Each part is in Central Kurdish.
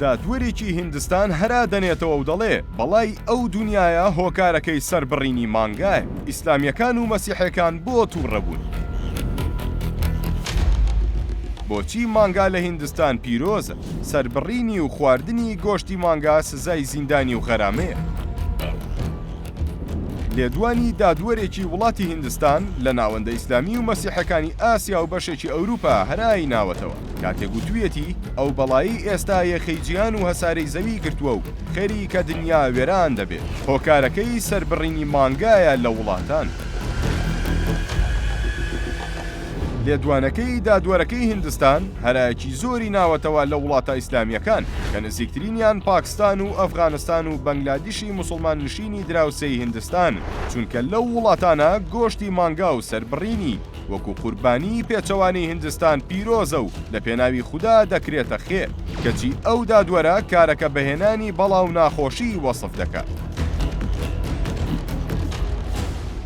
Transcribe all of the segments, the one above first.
دادوەرێکی هیندستان هەرا دەنێتەوە و دەڵێ بەڵای ئەو دنیاە هۆکارەکەی سەربڕینی مانگایە. ئیسلامیەکان و مەسیحەکان بۆ تووڕەبوون. بۆچی مانگا لە هیندستان پیرۆزە؟ سەربڕینی و خواردنی گۆشتی مانگا سزای زیندانی و غەرامەیە. لێدوانی دادوەرێکی وڵاتی هیندستان لە ناوەندە ئیسلامی و مەسیحەکانی ئاسیا و بەشێکی ئەوروپا هەرای ناوەتەوە. کاتێک گوتوویەتی ئەو بەڵایی ئێستا یەخەیجیان و هەسارەی زەوی گرتووە و خەری کە دنیا وێران دەبێت. هۆکارەکەی سەربڕینی مانگایە لە وڵاتان. لێدوانەکەی دادوەرەکەی هیندستان هەرایەکی زۆری ناوەتەوە لە وڵاتە ئیسلامیەکان کە نزیکترینیان پاکستان و ئەفغانستان و بەنگلادیشی موسڵمان نشینی دراوسەی هیندستان، چونکە لەو وڵاتانە گۆشتی مانگا و سەربڕینی وەکو قوربانی پێچەوانی هیندستان پیرۆزە و لە پێناوی خودا دەکرێتە خێر، کەچی ئەو دادوەرە کارەکە بەهێنانی بەڵاو ناخۆشی وەسف دەکات.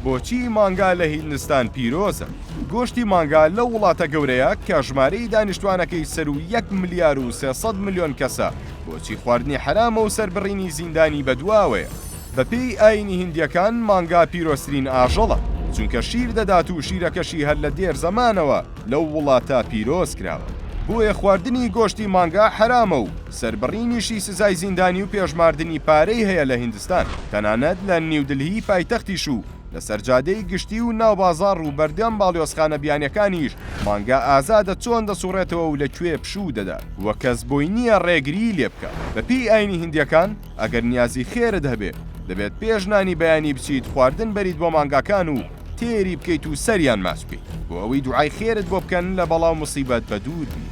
بۆچی مانگا لە هیندستان پیرۆزە؟ گۆشتی مانگا لە وڵاتە گەورەیە کە ژمارەی دانیشتوانەکەی سەر و 1 ملیار و 300 ملیۆن کەسە. بۆچی خواردنی حرامە و سەربڕینی زیندانی بەدواوەیە؟ بەپێی ئاینی هیندیەکان مانگا پیرۆسترین ئاژەڵە، چونکە شیر دەدات و شیرەکەشی هەر لە دێر زەمانەوە لەو وڵاتە پیرۆز کراوە. بۆیە خواردنی گۆشتی مانگا حرامە و سەربڕینیشی سزای زیندانی و پێشماردنی پارەی هەیە لە هیندستان. تەنانەت لە نیودلهی پایتەختیش و لە سەرجادەی گشتی و ناوبازار و بەردەم باڵیۆزخانە بیانیەکانیش مانگا ئازادە چۆن دەسوڕێتەوە و لەکوێ پشوو دەدات وە کەس بۆی نییە ڕێگری لێ بکە. بەپێی ئاینی هیندیەکان ئەگەر نیازی خێرت هەبێت دەبێت پێش نانی بەیانی بچیت خواردن بەریت بۆ مانگاکان و تێری بکەیت و سەریان ماچ بکەیت بۆ ئەوەی دوعای خێرت بۆ بکەن لە بەڵاو موسیبەت بەدوور بی.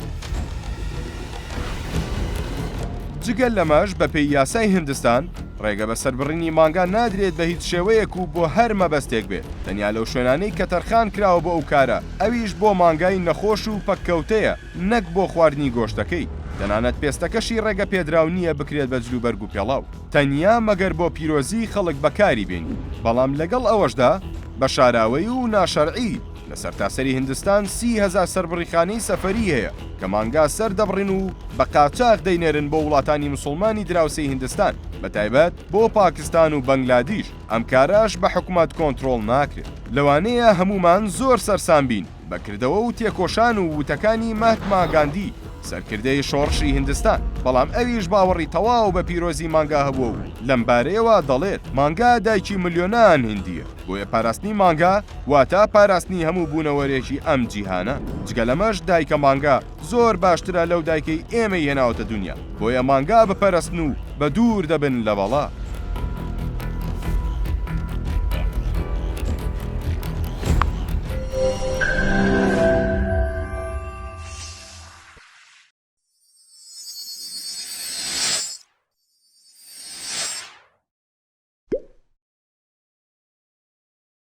جگەل لەمەش بەپێی یاسای هیندستان ڕێگە بە سەربڕینی مانگا نادرێت بە هیچ شێوەیەک و بۆ هەر مەبەستێک بێت، تەنیا لەو شوێنانەی کە تەرخان کراوە بۆ ئەو کارە، ئەویش بۆ مانگای نەخۆش و پەککەوتەیە نەک بۆ خواردنی گۆشتەکەی. تەنانەت پێستەکەشی ڕێگە پێدراو نییە بکرێت بە جلو بەرگ و پێڵاو، تەنیا مەگەر بۆ پیرۆزی خەڵک بەکاری بێنی. بەڵام لەگەڵ ئەوەشدا بە شاراوەی و ناشەرعی لە سەرتاسەری هیندستان 30,000 سەربڕیخانەی سەفەری هەیە کە مانگا سەر دەبڕین و بە قاچاق دەینێرن بۆ وڵاتانی موسڵمانی دراوسەی هیندستان، بەتایبەت بۆ پاکستان و بەنگلادیش. ئەم کاراش بە حکومەت کۆنتڕۆڵ ناکرێت. لەوانەیە هەمومان زۆر سەرسام بین بەکردەوە و تێکۆشان و وتەکانی ماهتما گاندی، سەرکردەی شۆڕشی هیندستان، بەڵام ئەویش باوەڕی تەواو بە پیرۆزی مانگا هەبووە و لەمبارەیەوە دەڵێت مانگا دایکی ملیۆنان هیندیە. بۆیە پاراستنی مانگا واتە پاراستنی هەموو بوونەوەرێکی ئەم جیهانە. جگە لەمەش دایکە مانگا زۆر باشترە لەو دایکەی ئێمەی هێناوەتە دنیا. بۆیە مانگا بپەرستن و بە دوور دەبن لە بەڵا.